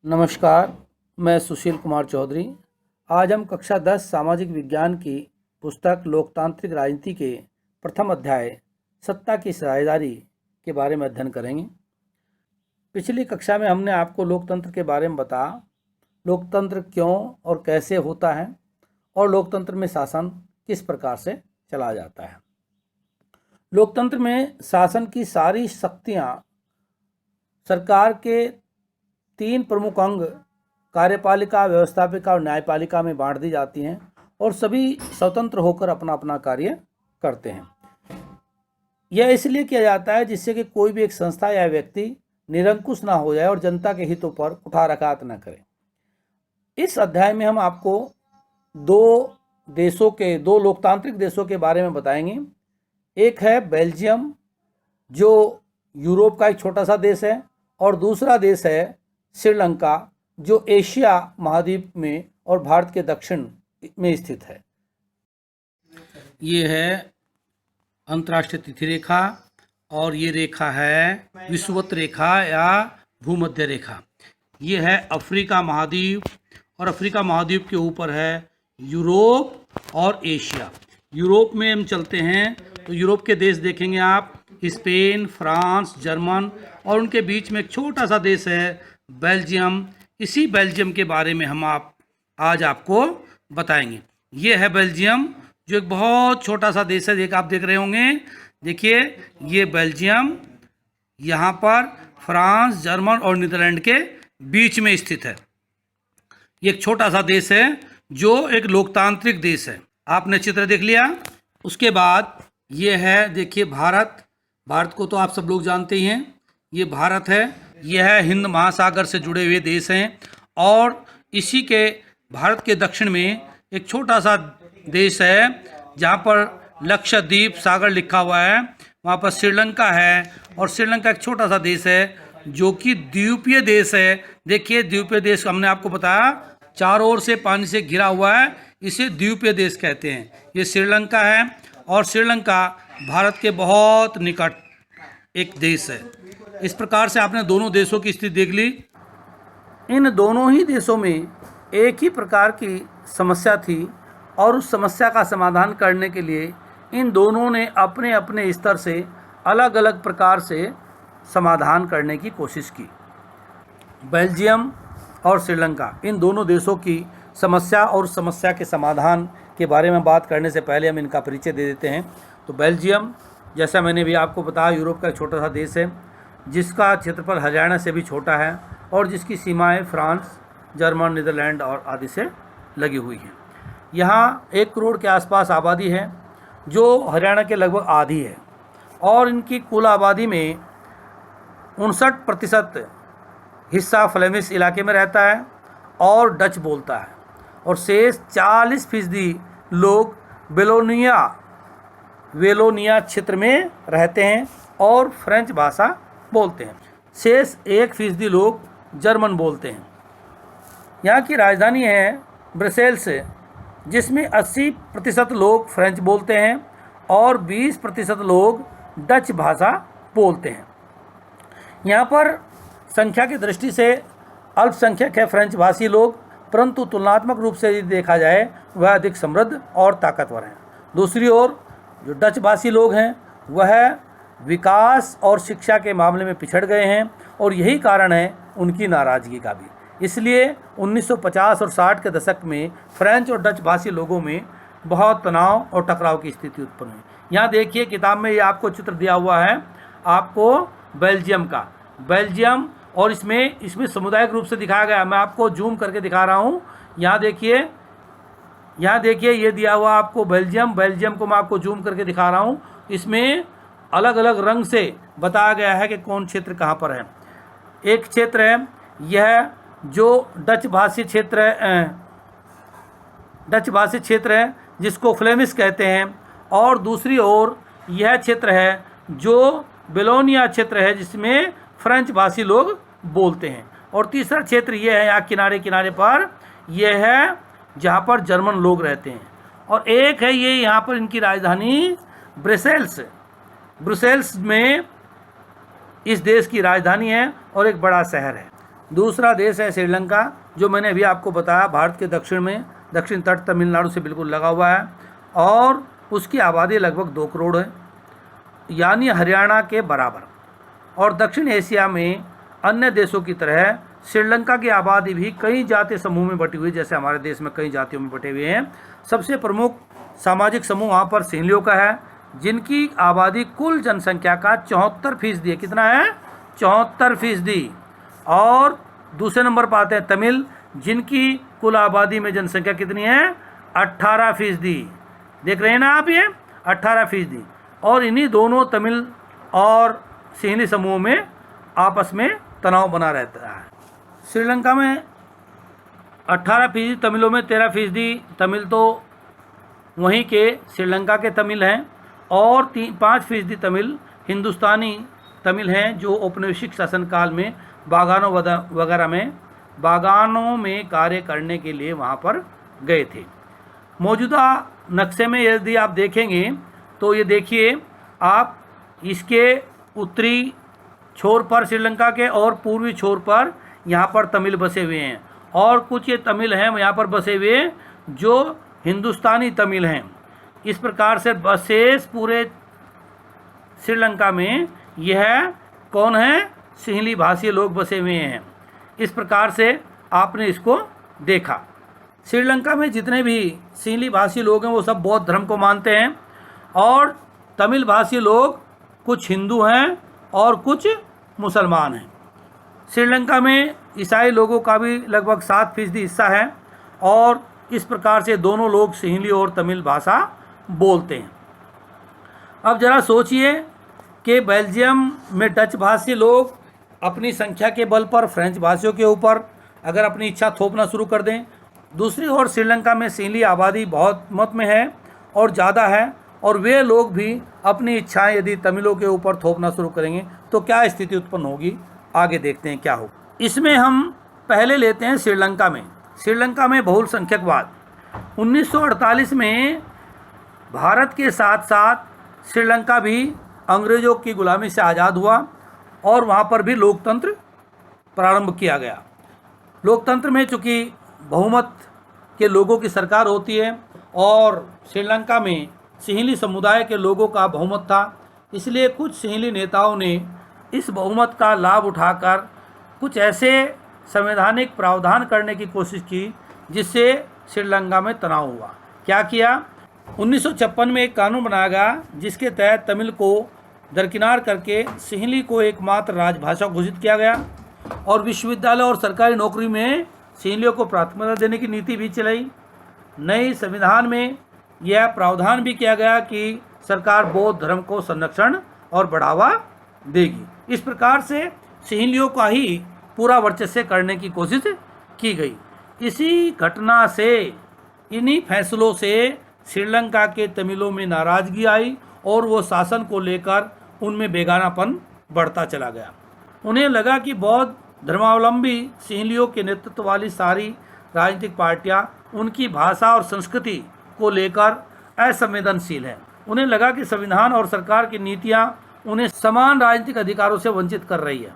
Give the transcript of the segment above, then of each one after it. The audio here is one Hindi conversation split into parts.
नमस्कार, मैं सुशील कुमार चौधरी। आज हम कक्षा 10 सामाजिक विज्ञान की पुस्तक लोकतांत्रिक राजनीति के प्रथम अध्याय सत्ता की साझेदारी के बारे में अध्ययन करेंगे। पिछली कक्षा में हमने आपको लोकतंत्र के बारे में बताया, लोकतंत्र क्यों और कैसे होता है और लोकतंत्र में शासन किस प्रकार से चला जाता है। लोकतंत्र में शासन की सारी शक्तियाँ सरकार के 3 प्रमुख अंग कार्यपालिका, व्यवस्थापिका और न्यायपालिका में बांट दी जाती हैं और सभी स्वतंत्र होकर अपना अपना कार्य करते हैं। यह इसलिए किया जाता है जिससे कि कोई भी एक संस्था या व्यक्ति निरंकुश ना हो जाए और जनता के हितों पर कुठाराघात न करे। इस अध्याय में हम आपको दो लोकतांत्रिक देशों के बारे में बताएंगे। एक है बेल्जियम, जो यूरोप का एक छोटा सा देश है, और दूसरा देश है श्रीलंका, जो एशिया महाद्वीप में और भारत के दक्षिण में स्थित है। ये है अंतर्राष्ट्रीय तिथि रेखा और ये रेखा है विषुवत रेखा या भूमध्य रेखा। ये है अफ्रीका महाद्वीप और अफ्रीका महाद्वीप के ऊपर है यूरोप और एशिया। यूरोप में हम चलते हैं तो यूरोप के देश देखेंगे आप, स्पेन, फ्रांस, जर्मन, और उनके बीच में एक छोटा सा देश है बेल्जियम। इसी बेल्जियम के बारे में हम आज आपको बताएंगे। ये है बेल्जियम, जो एक बहुत छोटा सा देश है। आप देख रहे होंगे, देखिए ये बेल्जियम यहाँ पर फ्रांस, जर्मन और नीदरलैंड के बीच में स्थित है। ये एक छोटा सा देश है जो एक लोकतांत्रिक देश है। आपने चित्र देख लिया। उसके बाद ये है, देखिए भारत। भारत को तो आप सब लोग जानते ही हैं, ये भारत है। यह है हिंद महासागर से जुड़े हुए देश हैं और इसी के भारत के दक्षिण में एक छोटा सा देश है जहाँ पर लक्षद्वीप सागर लिखा हुआ है। वहाँ पर श्रीलंका है और श्रीलंका एक छोटा सा देश है जो कि द्वीपीय देश है। देखिए द्वीपीय देश हमने आपको बताया, चारों ओर से पानी से घिरा हुआ है, इसे द्वीपीय देश कहते हैं। ये श्रीलंका है और श्रीलंका भारत के बहुत निकट एक देश है। इस प्रकार से आपने दोनों देशों की स्थिति देख ली। इन दोनों ही देशों में एक ही प्रकार की समस्या थी और उस समस्या का समाधान करने के लिए इन दोनों ने अपने अपने स्तर से अलग अलग प्रकार से समाधान करने की कोशिश की। बेल्जियम और श्रीलंका, इन दोनों देशों की समस्या और समस्या के समाधान के बारे में बात करने से पहले हम इनका परिचय दे देते हैं। तो बेल्जियम, जैसा मैंने भी आपको बताया, यूरोप का एक छोटा सा देश है जिसका क्षेत्रफल हरियाणा से भी छोटा है और जिसकी सीमाएं फ्रांस, जर्मन, नीदरलैंड और आदि से लगी हुई हैं। यहाँ 1 करोड़ के आसपास आबादी है, जो हरियाणा के लगभग आधी है, और इनकी कुल आबादी में 59% हिस्सा फ्लेमिश इलाके में रहता है और डच बोलता है, और शेष 40% लोग वेलोनिया क्षेत्र में रहते हैं और फ्रेंच भाषा बोलते हैं। शेष 1% लोग जर्मन बोलते हैं। यहाँ की राजधानी है ब्रसेल्स, जिसमें 80% लोग फ्रेंच बोलते हैं और 20% लोग डच भाषा बोलते हैं। यहाँ पर संख्या की दृष्टि से अल्पसंख्यक है फ्रेंच भाषी लोग, परंतु तुलनात्मक रूप से यदि देखा जाए वह अधिक समृद्ध और ताकतवर हैं। दूसरी ओर जो डच भाषी लोग हैं वह विकास और शिक्षा के मामले में पिछड़ गए हैं और यही कारण है उनकी नाराज़गी का भी। इसलिए 1950 और 60 के दशक में फ्रेंच और डच भाषी लोगों में बहुत तनाव और टकराव की स्थिति उत्पन्न हुई। यहाँ देखिए किताब में ये आपको चित्र दिया हुआ है आपको बेल्जियम का। बेल्जियम, और इसमें सामुदायिक रूप से दिखाया गया। मैं आपको जूम करके दिखा रहा हूँ। यहाँ देखिए ये दिया हुआ आपको बेल्जियम को मैं आपको जूम करके दिखा रहा हूँ। इसमें अलग अलग रंग से बताया गया है कि कौन क्षेत्र कहाँ पर है। एक क्षेत्र है यह जो डच भाषी क्षेत्र है जिसको फ्लेमिश कहते हैं, और दूसरी ओर यह क्षेत्र है जो बेलोनिया क्षेत्र है जिसमें फ्रेंच भाषी लोग बोलते हैं, और तीसरा क्षेत्र यह है यहाँ किनारे किनारे पर, यह है जहाँ पर जर्मन लोग रहते हैं, और एक है ये यहाँ पर इनकी राजधानी ब्रुसेल्स में इस देश की राजधानी है और एक बड़ा शहर है। दूसरा देश है श्रीलंका, जो मैंने अभी आपको बताया भारत के दक्षिण में, दक्षिण तट तमिलनाडु से बिल्कुल लगा हुआ है, और उसकी आबादी लगभग 2 करोड़ है, यानी हरियाणा के बराबर। और दक्षिण एशिया में अन्य देशों की तरह श्रीलंका की आबादी भी कई जातीय समूह में बटी हुई, जैसे हमारे देश में कई जातियों में बटे हुए हैं। सबसे प्रमुख सामाजिक समूह वहाँ पर सिंहलियों का है, जिनकी आबादी कुल जनसंख्या का 74% है। कितना है? 74%। और दूसरे नंबर पर आते हैं तमिल, जिनकी कुल आबादी में जनसंख्या कितनी है? 18%। देख रहे हैं ना आप, ये 18%। और इन्हीं दोनों तमिल और सिंहली समूह में आपस में तनाव बना रहता है। श्रीलंका में 18%, तमिलों में 13%। तमिल तो वहीं के श्रीलंका के तमिल हैं, और 5% तमिल हिंदुस्तानी तमिल हैं, जो औपनिवेशिक शासनकाल में बागानों में कार्य करने के लिए वहाँ पर गए थे। मौजूदा नक्शे में यदि आप देखेंगे तो ये देखिए आप, इसके उत्तरी छोर पर श्रीलंका के और पूर्वी छोर पर यहाँ पर तमिल बसे हुए हैं, और कुछ ये तमिल हैं यहाँ पर बसे हुए जो हिंदुस्तानी तमिल हैं। इस प्रकार से बसेस पूरे श्रीलंका में यह कौन है? सिंहली भाषी लोग बसे हुए हैं। इस प्रकार से आपने इसको देखा। श्रीलंका में जितने भी सिंहली भाषी लोग हैं वो सब बौद्ध धर्म को मानते हैं, और तमिल भाषी लोग कुछ हिंदू हैं और कुछ मुसलमान हैं। श्रीलंका में ईसाई लोगों का भी लगभग 7% हिस्सा है, और इस प्रकार से दोनों लोग सिंहली और तमिल भाषा बोलते हैं। अब ज़रा सोचिए कि बेल्जियम में डच भाषी लोग अपनी संख्या के बल पर फ्रेंच भाषियों के ऊपर अगर अपनी इच्छा थोपना शुरू कर दें। दूसरी ओर श्रीलंका में सिंहली आबादी बहुत मत में है और ज़्यादा है, और वे लोग भी अपनी इच्छाएं यदि तमिलों के ऊपर थोपना शुरू करेंगे तो क्या स्थिति उत्पन्न होगी, आगे देखते हैं क्या हो। इसमें हम पहले लेते हैं श्रीलंका में। श्रीलंका में बहुसंख्यकवाद। 1948 में भारत के साथ साथ श्रीलंका भी अंग्रेज़ों की गुलामी से आज़ाद हुआ, और वहाँ पर भी लोकतंत्र प्रारंभ किया गया। लोकतंत्र में चूँकि बहुमत के लोगों की सरकार होती है, और श्रीलंका में सिंहली समुदाय के लोगों का बहुमत था, इसलिए कुछ सिंहली नेताओं ने इस बहुमत का लाभ उठाकर कुछ ऐसे संवैधानिक प्रावधान करने की कोशिश की जिससे श्रीलंका में तनाव हुआ। क्या किया? 1956 में एक कानून बनाया गया जिसके तहत तमिल को दरकिनार करके सिंहली को एकमात्र राजभाषा घोषित किया गया, और विश्वविद्यालय और सरकारी नौकरी में सिंहलियों को प्राथमिकता देने की नीति भी चलाई। नई संविधान में यह प्रावधान भी किया गया कि सरकार बौद्ध धर्म को संरक्षण और बढ़ावा देगी। इस प्रकार से सिंहलियों का ही पूरा वर्चस्व करने की कोशिश की गई। इसी घटना से, इन्हीं फैसलों से श्रीलंका के तमिलों में नाराजगी आई, और वो शासन को लेकर उनमें बेगानापन बढ़ता चला गया। उन्हें लगा कि बौद्ध धर्मावलंबी सिंहलियों के नेतृत्व वाली सारी राजनीतिक पार्टियां उनकी भाषा और संस्कृति को लेकर असंवेदनशील हैं। उन्हें लगा कि संविधान और सरकार की नीतियां उन्हें समान राजनीतिक अधिकारों से वंचित कर रही है।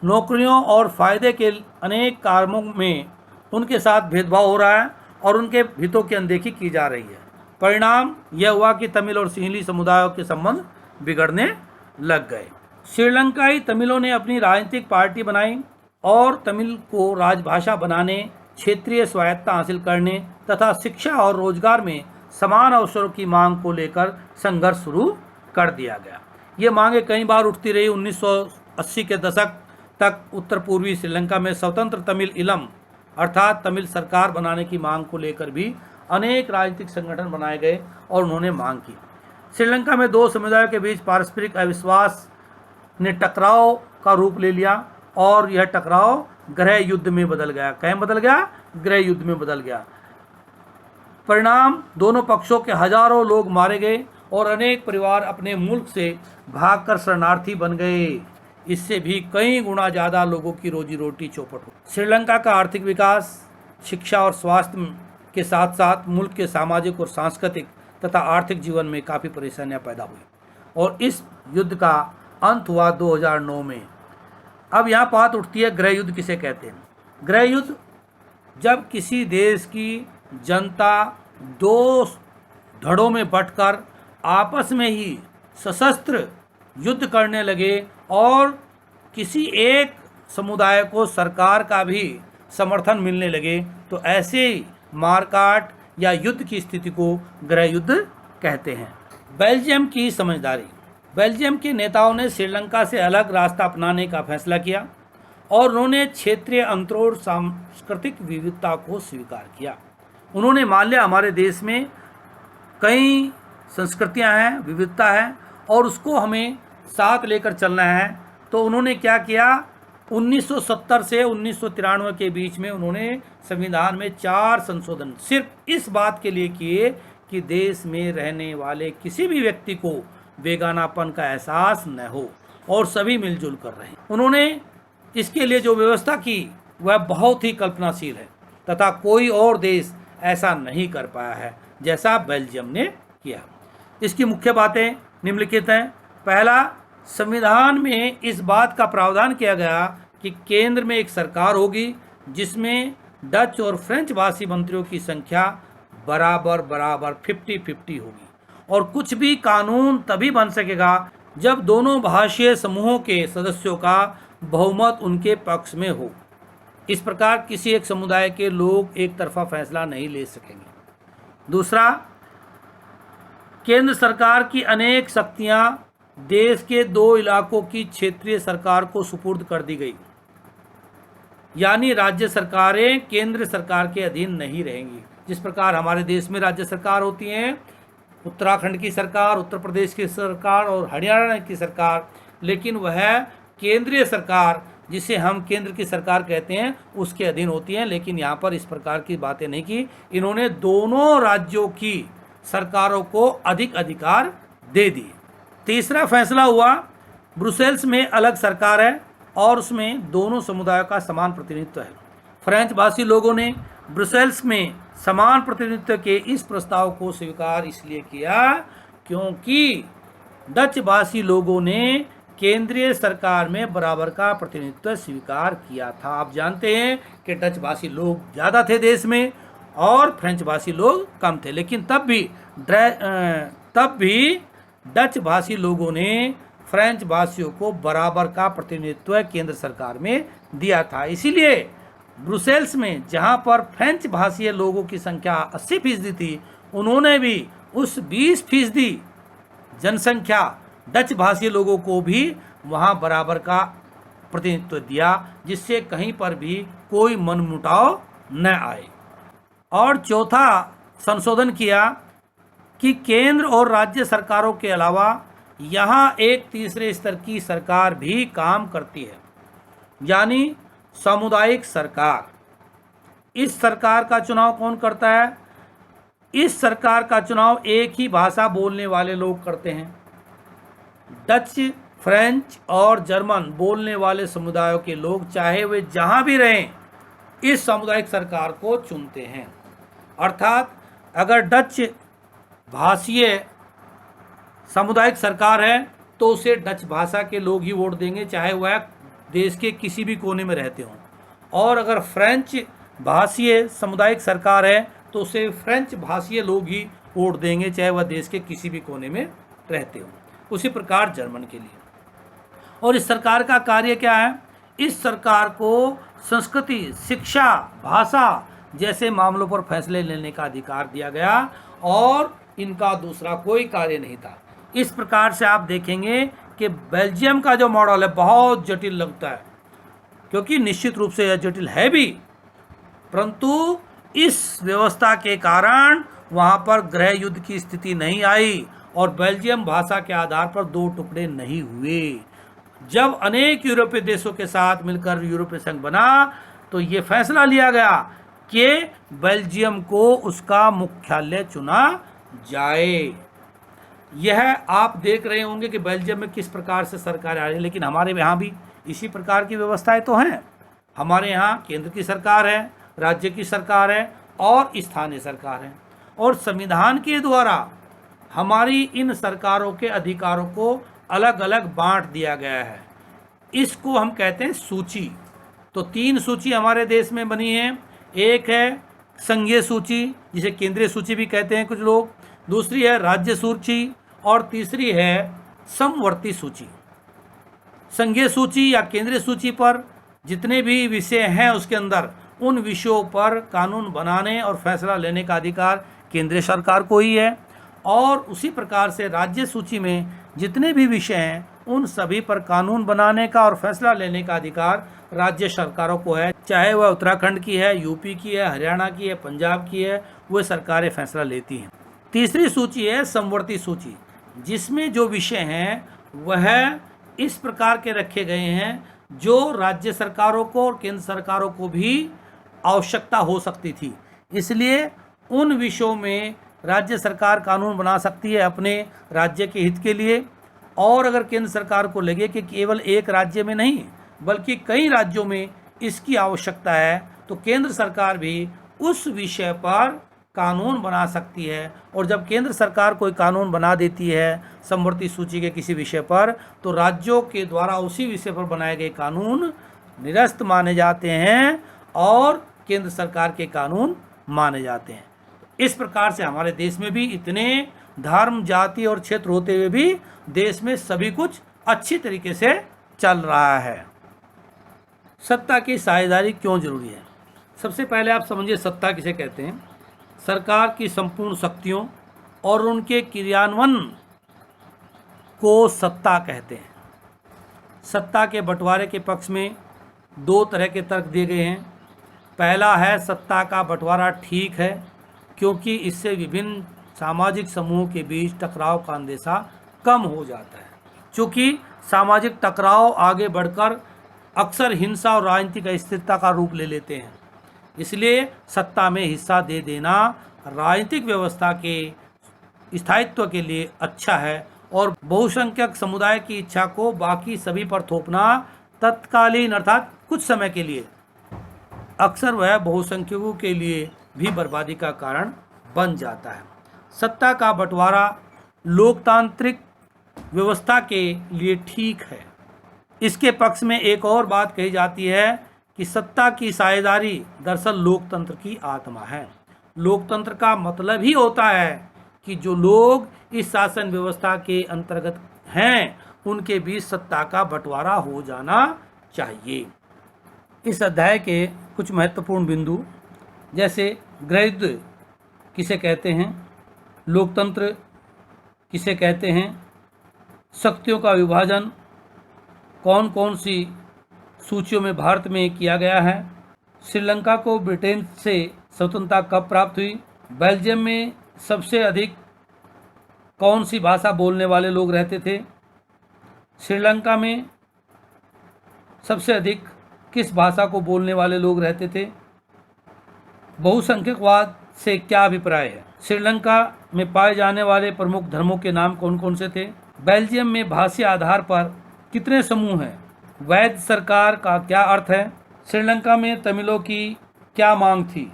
नौकरियों और फायदे के अनेक कारणों में उनके साथ भेदभाव हो रहा है, और उनके हितों की अनदेखी की जा रही है। परिणाम यह हुआ कि तमिल और सिंहली समुदायों के संबंध बिगड़ने लग गए। श्रीलंकाई तमिलों ने अपनी राजनीतिक पार्टी बनाई, और तमिल को राजभाषा बनाने, क्षेत्रीय स्वायत्तता हासिल करने तथा शिक्षा और रोजगार में समान अवसरों की मांग को लेकर संघर्ष शुरू कर दिया गया। ये मांगें कई बार उठती रही। 1980 के दशक तक उत्तर पूर्वी श्रीलंका में स्वतंत्र तमिल इलम अर्थात तमिल सरकार बनाने की मांग को लेकर भी अनेक राजनीतिक संगठन बनाए गए, और उन्होंने मांग की। श्रीलंका में दो समुदायों के बीच पारस्परिक अविश्वास ने टकराव का रूप ले लिया, और यह टकराव गृह युद्ध में बदल गया। कैसे बदल गया? गृह युद्ध में बदल गया। परिणाम, दोनों पक्षों के हजारों लोग मारे गए, और अनेक परिवार अपने मुल्क से भागकर शरणार्थी बन गए। इससे भी कई गुना ज़्यादा लोगों की रोजी रोटी चौपट हुई। श्रीलंका का आर्थिक विकास, शिक्षा और स्वास्थ्य के साथ साथ मुल्क के सामाजिक और सांस्कृतिक तथा आर्थिक जीवन में काफ़ी परेशानियां पैदा हुई, और इस युद्ध का अंत हुआ 2009 में। अब यहाँ बात उठती है गृह युद्ध किसे कहते हैं। गृह युद्ध जब किसी देश की जनता दो धड़ों में बंटकर आपस में ही सशस्त्र युद्ध करने लगे और किसी एक समुदाय को सरकार का भी समर्थन मिलने लगे, तो ऐसे ही मारकाट या युद्ध की स्थिति को गृह युद्ध कहते हैं। बेल्जियम की समझदारी। बेल्जियम के नेताओं ने श्रीलंका से अलग रास्ता अपनाने का फैसला किया और उन्होंने क्षेत्रीय अंतरों और सांस्कृतिक विविधता को स्वीकार किया। उन्होंने मान लिया हमारे देश में कई संस्कृतियां हैं, विविधता है और उसको हमें साथ लेकर चलना है। तो उन्होंने क्या किया, 1970 से 1993 के बीच में उन्होंने संविधान में 4 संशोधन सिर्फ इस बात के लिए किए कि देश में रहने वाले किसी भी व्यक्ति को बेगानापन का एहसास न हो और सभी मिलजुल कर रहें। उन्होंने इसके लिए जो व्यवस्था की वह बहुत ही कल्पनाशील है तथा कोई और देश ऐसा नहीं कर पाया है जैसा बेल्जियम ने किया। इसकी मुख्य बातें निम्नलिखित हैं। पहला, संविधान में इस बात का प्रावधान किया गया कि केंद्र में एक सरकार होगी जिसमें डच और फ्रेंच भाषी मंत्रियों की संख्या बराबर 50-50 होगी और कुछ भी कानून तभी बन सकेगा जब दोनों भाषीय समूहों के सदस्यों का बहुमत उनके पक्ष में हो। इस प्रकार किसी एक समुदाय के लोग एक तरफा फैसला नहीं ले सकेंगे। दूसरा, केंद्र सरकार की अनेक शक्तियां देश के 2 इलाकों की क्षेत्रीय सरकार को सुपुर्द कर दी गई, यानी राज्य सरकारें केंद्र सरकार के अधीन नहीं रहेंगी। जिस प्रकार हमारे देश में राज्य सरकार होती हैं, उत्तराखंड की सरकार, उत्तर प्रदेश की सरकार और हरियाणा की सरकार, लेकिन वह केंद्रीय सरकार जिसे हम केंद्र की सरकार कहते हैं उसके अधीन होती हैं। लेकिन यहाँ पर इस प्रकार की बातें नहीं की, इन्होंने दोनों राज्यों की सरकारों को अधिक अधिकार दे दिए। तीसरा फैसला हुआ, ब्रुसेल्स में अलग सरकार है और उसमें दोनों समुदायों का समान प्रतिनिधित्व है। फ्रेंच भाषी लोगों ने ब्रुसेल्स में समान प्रतिनिधित्व के इस प्रस्ताव को स्वीकार इसलिए किया क्योंकि डच भाषी लोगों ने केंद्रीय सरकार में बराबर का प्रतिनिधित्व स्वीकार किया था। आप जानते हैं कि डच भाषी लोग ज़्यादा थे देश में और फ्रेंच भाषी लोग कम थे, लेकिन तब भी डच भाषी लोगों ने फ्रेंच भाषियों को बराबर का प्रतिनिधित्व केंद्र सरकार में दिया था। इसीलिए ब्रुसेल्स में जहां पर फ्रेंच भाषीय लोगों की संख्या 80% थी, उन्होंने भी उस 20% जनसंख्या डच भाषी लोगों को भी वहां बराबर का प्रतिनिधित्व दिया, जिससे कहीं पर भी कोई मनमुटाव न आए। और चौथा संशोधन किया कि केंद्र और राज्य सरकारों के अलावा यहाँ एक तीसरे स्तर की सरकार भी काम करती है, यानी सामुदायिक सरकार। इस सरकार का चुनाव कौन करता है? इस सरकार का चुनाव एक ही भाषा बोलने वाले लोग करते हैं। डच, फ्रेंच और जर्मन बोलने वाले समुदायों के लोग चाहे वे जहां भी रहें इस सामुदायिक सरकार को चुनते हैं। अर्थात अगर डच भाषीय सामुदायिक सरकार है तो उसे डच भाषा के लोग ही वोट देंगे, चाहे वह देश के किसी भी कोने में रहते हों। और अगर फ्रेंच भाषीय सामुदायिक सरकार है तो उसे फ्रेंच भाषीय लोग ही वोट देंगे, चाहे वह देश के किसी भी कोने में रहते हों। उसी प्रकार जर्मन के लिए। और इस सरकार का कार्य क्या है? इस सरकार को संस्कृति, शिक्षा, भाषा जैसे मामलों पर फैसले लेने का अधिकार दिया गया और इनका दूसरा कोई कार्य नहीं था। इस प्रकार से आप देखेंगे कि बेल्जियम का जो मॉडल है बहुत जटिल लगता है, क्योंकि निश्चित रूप से यह जटिल है भी, परंतु इस व्यवस्था के कारण वहाँ पर गृह युद्ध की स्थिति नहीं आई और बेल्जियम भाषा के आधार पर 2 टुकड़े नहीं हुए। जब अनेक यूरोपीय देशों के साथ मिलकर यूरोपीय संघ बना तो ये फैसला लिया गया कि बेल्जियम को उसका मुख्यालय चुना जाए। यह आप देख रहे होंगे कि बेल्जियम में किस प्रकार से सरकार आ रही है, लेकिन हमारे यहाँ भी इसी प्रकार की व्यवस्थाएं तो हैं। हमारे यहाँ केंद्र की सरकार है, राज्य की सरकार है और स्थानीय सरकार है, और संविधान के द्वारा हमारी इन सरकारों के अधिकारों को अलग अलग बांट दिया गया है। इसको हम कहते हैं सूची। तो 3 सूची हमारे देश में बनी है। एक है संघीय सूची, जिसे केंद्रीय सूची भी कहते हैं कुछ लोग, दूसरी है राज्य सूची और तीसरी है समवर्ती सूची। संघीय सूची या केंद्रीय सूची पर जितने भी विषय हैं उसके अंदर, उन विषयों पर कानून बनाने और फैसला लेने का अधिकार केंद्रीय सरकार को ही है। और उसी प्रकार से राज्य सूची में जितने भी विषय हैं उन सभी पर कानून बनाने का और फैसला लेने का अधिकार राज्य सरकारों को है, चाहे वह उत्तराखंड की है, यूपी की है, हरियाणा की है, पंजाब की है, वह सरकारें फैसला लेती हैं। तीसरी सूची है समवर्ती सूची, जिसमें जो विषय हैं वह इस प्रकार के रखे गए हैं जो राज्य सरकारों को और केंद्र सरकारों को भी आवश्यकता हो सकती थी। इसलिए उन विषयों में राज्य सरकार कानून बना सकती है अपने राज्य के हित के लिए, और अगर केंद्र सरकार को लगे कि केवल एक राज्य में नहीं बल्कि कई राज्यों में इसकी आवश्यकता है, तो केंद्र सरकार भी उस विषय पर कानून बना सकती है। और जब केंद्र सरकार कोई कानून बना देती है समवर्ती सूची के किसी विषय पर, तो राज्यों के द्वारा उसी विषय पर बनाए गए कानून निरस्त माने जाते हैं और केंद्र सरकार के कानून माने जाते हैं। इस प्रकार से हमारे देश में भी इतने धर्म, जाति और क्षेत्र होते हुए भी देश में सभी कुछ अच्छी तरीके से चल रहा है। सत्ता की साझेदारी क्यों जरूरी है? सबसे पहले आप समझिए सत्ता किसे कहते हैं। सरकार की संपूर्ण शक्तियों और उनके क्रियान्वयन को सत्ता कहते हैं। सत्ता के बंटवारे के पक्ष में 2 तरह के तर्क दिए गए हैं। पहला है सत्ता का बंटवारा ठीक है क्योंकि इससे विभिन्न सामाजिक समूहों के बीच टकराव का अंदेशा कम हो जाता है। चूँकि सामाजिक टकराव आगे बढ़कर अक्सर हिंसा और राजनीतिक अस्थिरता का रूप ले लेते हैं, इसलिए सत्ता में हिस्सा दे देना राजनीतिक व्यवस्था के स्थायित्व के लिए अच्छा है। और बहुसंख्यक समुदाय की इच्छा को बाकी सभी पर थोपना तत्कालीन अर्थात कुछ समय के लिए अक्सर वह बहुसंख्यकों के लिए भी बर्बादी का कारण बन जाता है। सत्ता का बंटवारा लोकतांत्रिक व्यवस्था के लिए ठीक है। इसके पक्ष में एक और बात कही जाती है कि सत्ता की साझेदारी दरअसल लोकतंत्र की आत्मा है। लोकतंत्र का मतलब ही होता है कि जो लोग इस शासन व्यवस्था के अंतर्गत हैं उनके बीच सत्ता का बंटवारा हो जाना चाहिए। इस अध्याय के कुछ महत्वपूर्ण बिंदु, जैसे गृहयुद्ध किसे कहते हैं, लोकतंत्र किसे कहते हैं, शक्तियों का विभाजन कौन कौन सी सूचियों में भारत में किया गया है, श्रीलंका को ब्रिटेन से स्वतंत्रता कब प्राप्त हुई, बेल्जियम में सबसे अधिक कौन सी भाषा बोलने वाले लोग रहते थे, श्रीलंका में सबसे अधिक किस भाषा को बोलने वाले लोग रहते थे, बहुसंख्यकवाद से क्या अभिप्राय है, श्रीलंका में पाए जाने वाले प्रमुख धर्मों के नाम कौन कौन से थे, बेल्जियम में भाषीय आधार पर कितने समूह हैं, वैध सरकार का क्या अर्थ है, श्रीलंका में तमिलों की क्या मांग थी।